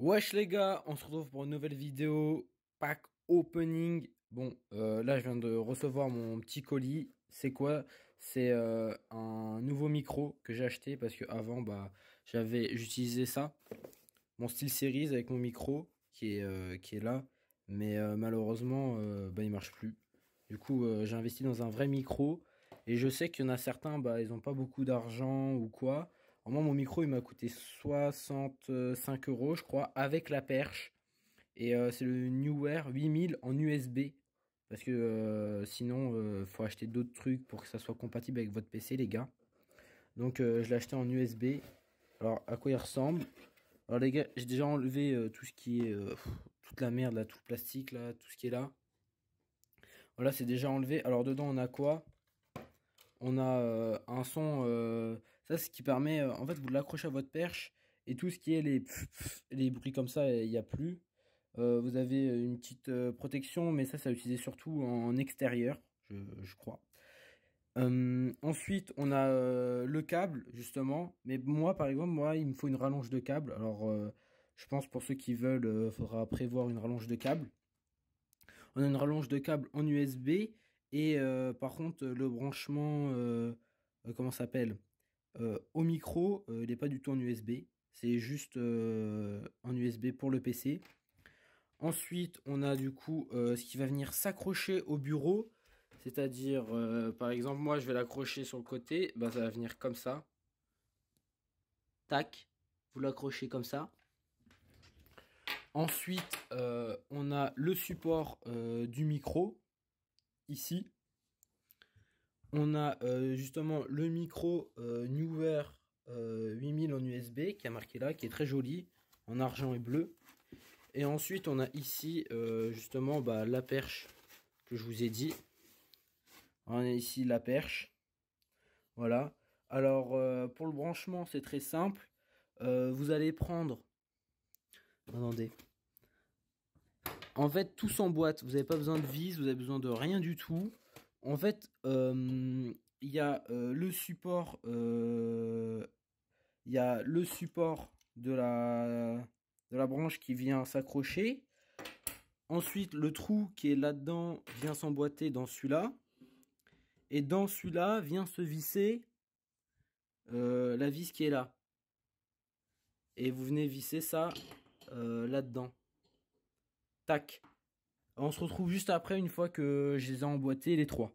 Wesh les gars, on se retrouve pour une nouvelle vidéo pack opening. Bon, là je viens de recevoir mon petit colis. C'est quoi? C'est un nouveau micro que j'ai acheté parce que avant j'utilisais ça, mon SteelSeries avec mon micro qui est là, mais malheureusement il marche plus. Du coup j'ai investi dans un vrai micro et je sais qu'il y en a certains ils ont pas beaucoup d'argent ou quoi. Moi, mon micro, il m'a coûté 65 euros, je crois, avec la perche. Et c'est le Neewer 8000 en USB. Parce que sinon, faut acheter d'autres trucs pour que ça soit compatible avec votre PC, les gars. Donc, je l'ai acheté en USB. Alors, à quoi il ressemble? Alors, les gars, j'ai déjà enlevé tout ce qui est... toute la merde, là, tout le plastique, là, tout ce qui est là. Voilà, c'est déjà enlevé. Alors, dedans, on a quoi? On a un son, ça ce qui permet, en fait vous l'accrochez à votre perche et tout ce qui est les bruits comme ça, il n'y a plus. Vous avez une petite protection, mais ça utilisé surtout en extérieur, je crois. Ensuite on a le câble justement, mais moi par exemple, il me faut une rallonge de câble. Alors je pense pour ceux qui veulent, faudra prévoir une rallonge de câble. On a une rallonge de câble en USB et par contre le branchement comment ça s'appelle au micro, il n'est pas du tout en USB, c'est juste en USB pour le PC. Ensuite on a du coup ce qui va venir s'accrocher au bureau, c'est-à-dire par exemple moi je vais l'accrocher sur le côté, ça va venir comme ça, tac, vous l'accrochez comme ça. Ensuite, on a le support du micro, ici. On a justement le micro Neewer 8000 en USB, qui est marqué là, qui est très joli, en argent et bleu. Et ensuite, on a ici justement la perche que je vous ai dit. On a ici la perche. Voilà. Alors, pour le branchement, c'est très simple. Vous allez prendre... Attendez. En fait, tout s'emboîte. Vous n'avez pas besoin de vis, vous avez besoin de rien du tout. En fait, il y a le support, de la branche qui vient s'accrocher. Ensuite, le trou qui est là-dedans vient s'emboîter dans celui-là. Et dans celui-là vient se visser la vis qui est là. Et vous venez visser ça là-dedans. Tac. On se retrouve juste après, une fois que je les ai emboîtés les trois.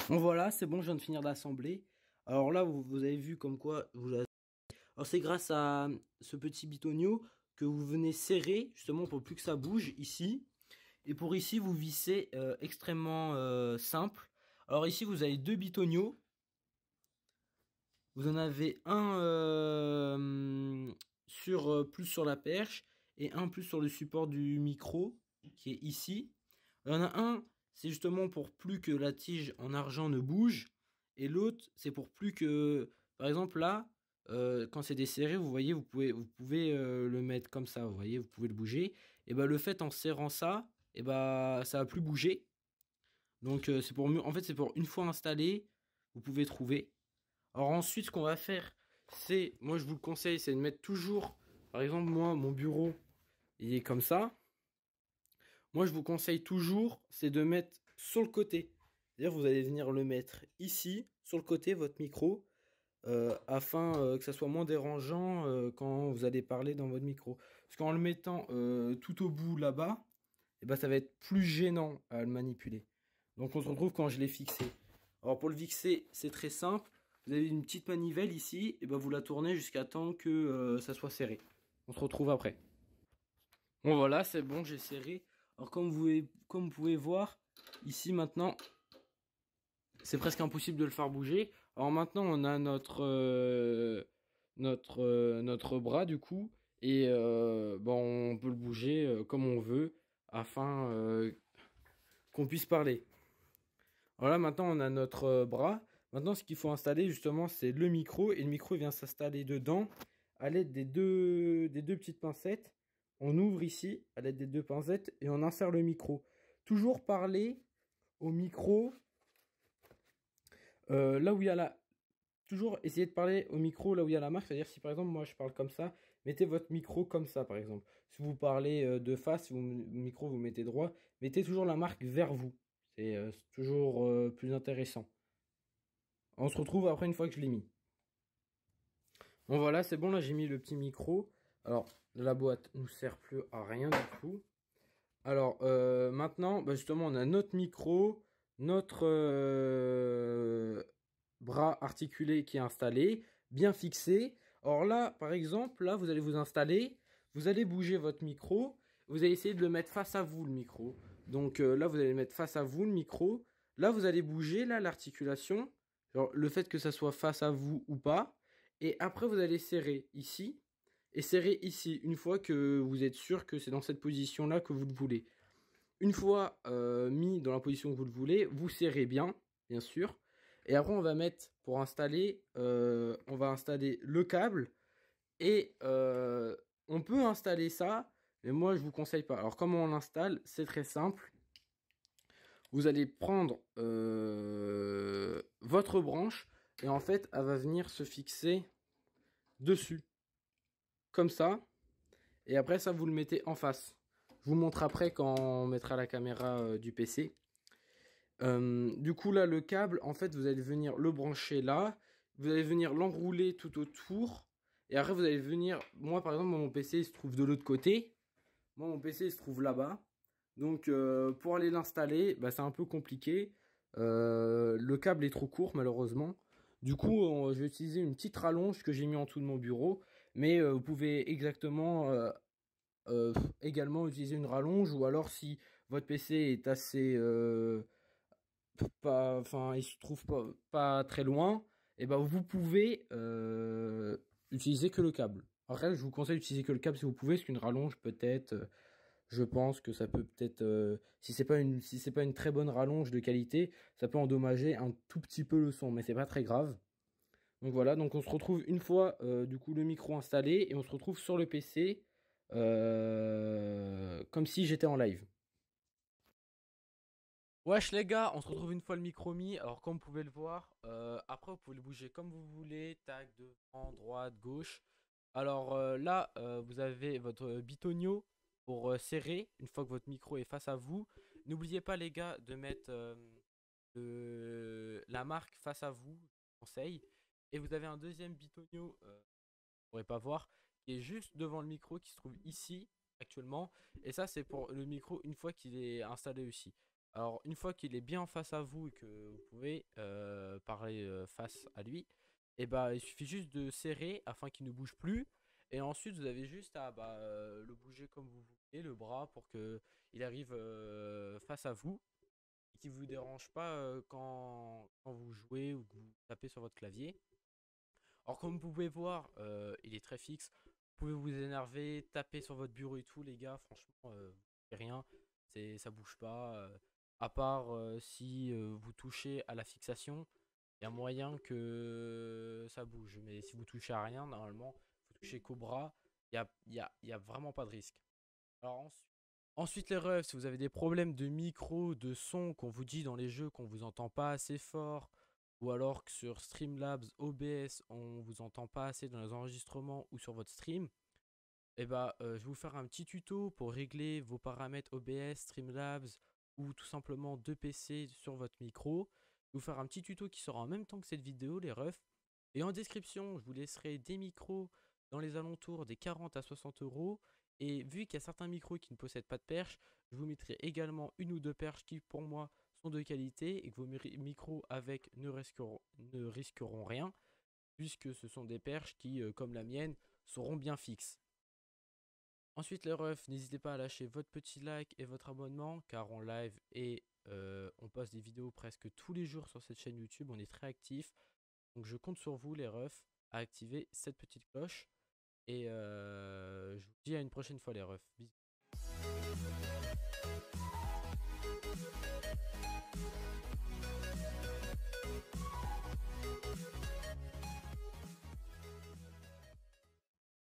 Bon voilà, c'est bon, je viens de finir d'assembler. Alors là, vous avez vu comme quoi... Alors c'est grâce à ce petit bitonio que vous venez serrer, justement pour plus que ça bouge ici. Et pour ici, vous vissez extrêmement simple. Alors ici, vous avez deux bitonios. Vous en avez un plus sur la perche et un plus sur le support du micro qui est ici. Il y en a un, c'est justement pour plus que la tige en argent ne bouge. Et l'autre, c'est pour plus que, par exemple là, quand c'est desserré, vous voyez, vous pouvez le mettre comme ça, vous voyez, vous pouvez le bouger. Et le fait en serrant ça, et ça va plus bouger. Donc c'est pour mieux, en fait c'est pour une fois installé, vous pouvez trouver. Alors ensuite, ce qu'on va faire, c'est, moi je vous le conseille, c'est de mettre toujours, par exemple moi, mon bureau, il est comme ça. Moi, je vous conseille toujours, c'est de mettre sur le côté. C'est-à-dire, vous allez venir le mettre ici, sur le côté, votre micro, afin que ça soit moins dérangeant quand vous allez parler dans votre micro. Parce qu'en le mettant tout au bout là-bas, ça va être plus gênant à le manipuler. Donc, on se retrouve quand je l'ai fixé. Alors, pour le fixer, c'est très simple. Vous avez une petite manivelle ici, et vous la tournez jusqu'à temps que ça soit serré. On se retrouve après. Bon, voilà, c'est bon, j'ai serré. Alors comme vous pouvez voir, ici maintenant, c'est presque impossible de le faire bouger. Alors maintenant, on a notre bras du coup. Et on peut le bouger comme on veut afin qu'on puisse parler. Alors là, maintenant, on a notre bras. Maintenant, ce qu'il faut installer justement, c'est le micro. Et le micro vient s'installer dedans à l'aide des deux petites pincettes. On ouvre ici à l'aide des deux pincettes et on insère le micro. Toujours parler au micro là où il y a la... Toujours essayer de parler au micro là où il y a la marque. C'est-à-dire si par exemple moi je parle comme ça, mettez votre micro comme ça par exemple. Si vous parlez de face, si le micro vous mettez droit, mettez toujours la marque vers vous. C'est toujours plus intéressant. On se retrouve après une fois que je l'ai mis. Bon voilà, c'est bon, là j'ai mis le petit micro. Alors la boîte nous sert plus à rien du tout. Alors maintenant, bah, justement, on a notre micro, notre bras articulé qui est installé, bien fixé. Alors là, par exemple, là vous allez vous installer, vous allez bouger votre micro, vous allez essayer de le mettre face à vous le micro. Donc là vous allez le mettre face à vous le micro. Là vous allez bouger là l'articulation, le fait que ça soit face à vous ou pas. Et après vous allez serrer ici et serrer ici une fois que vous êtes sûr que c'est dans cette position là que vous le voulez. Une fois mis dans la position que vous le voulez, vous serrez bien, bien sûr. Et après on va mettre pour installer, on va installer le câble et on peut installer ça, mais moi je vous conseille pas. Alors comment on l'installe? C'est très simple. Vous allez prendre votre branche et en fait elle va venir se fixer dessus comme ça, et après ça vous le mettez en face. Je vous montre après quand on mettra la caméra du PC. Du coup là le câble, en fait vous allez venir le brancher là, vous allez venir l'enrouler tout autour, et après vous allez venir, moi par exemple mon PC il se trouve de l'autre côté, moi mon PC il se trouve là-bas, donc pour aller l'installer, bah, c'est un peu compliqué, le câble est trop court malheureusement. Du coup je vais utiliser une petite rallonge que j'ai mis en dessous de mon bureau, mais vous pouvez également utiliser une rallonge, ou alors si votre PC est assez enfin il se trouve pas très loin, et ben vous pouvez utiliser que le câble. Après je vous conseille d'utiliser que le câble si vous pouvez, parce qu'une rallonge peut-être je pense que ça peut peut-être si c'est pas une très bonne rallonge de qualité, ça peut endommager un tout petit peu le son, mais c'est pas très grave. Donc voilà, donc on se retrouve une fois du coup le micro installé, et on se retrouve sur le PC comme si j'étais en live. Wesh les gars, on se retrouve une fois le micro mis. Alors comme vous pouvez le voir, après vous pouvez le bouger comme vous voulez, tac, devant, droite, gauche. Alors là, vous avez votre bitonio pour serrer une fois que votre micro est face à vous. N'oubliez pas les gars de mettre la marque face à vous, je vous conseille. Et vous avez un deuxième bitonio, vous ne pourrez pas voir, qui est juste devant le micro, qui se trouve ici actuellement. Et ça c'est pour le micro une fois qu'il est installé aussi. Alors une fois qu'il est bien face à vous et que vous pouvez parler face à lui, et bah il suffit juste de serrer afin qu'il ne bouge plus. Et ensuite vous avez juste à le bouger comme vous voulez, le bras, pour que il arrive face à vous et qu'il ne vous dérange pas quand vous jouez ou que vous tapez sur votre clavier. Alors comme vous pouvez voir, il est très fixe. Vous pouvez vous énerver, taper sur votre bureau et tout, les gars. Franchement, rien, ça bouge pas. À part si vous touchez à la fixation, il y a moyen que ça bouge. Mais si vous touchez à rien, normalement, vous touchez qu'au bras, il y a vraiment pas de risque. Alors ensuite les refs, si vous avez des problèmes de micro, de son, qu'on vous dit dans les jeux qu'on vous entend pas assez fort, ou alors que sur Streamlabs, OBS, on vous entend pas assez dans les enregistrements ou sur votre stream, et bah je vais vous faire un petit tuto pour régler vos paramètres OBS, Streamlabs, ou tout simplement de PC sur votre micro. Je vais vous faire un petit tuto qui sera en même temps que cette vidéo, les refs. Et en description, je vous laisserai des micros dans les alentours des 40 à 60 euros. Et vu qu'il y a certains micros qui ne possèdent pas de perche, je vous mettrai également une ou deux perches qui pour moi sont de qualité, et que vos micros avec ne risqueront rien, puisque ce sont des perches qui, comme la mienne, seront bien fixes. Ensuite les refs, n'hésitez pas à lâcher votre petit like et votre abonnement, car on live et on poste des vidéos presque tous les jours sur cette chaîne YouTube, on est très actifs. Donc je compte sur vous les refs à activer cette petite cloche. Et je vous dis à une prochaine fois les refs. Bisous.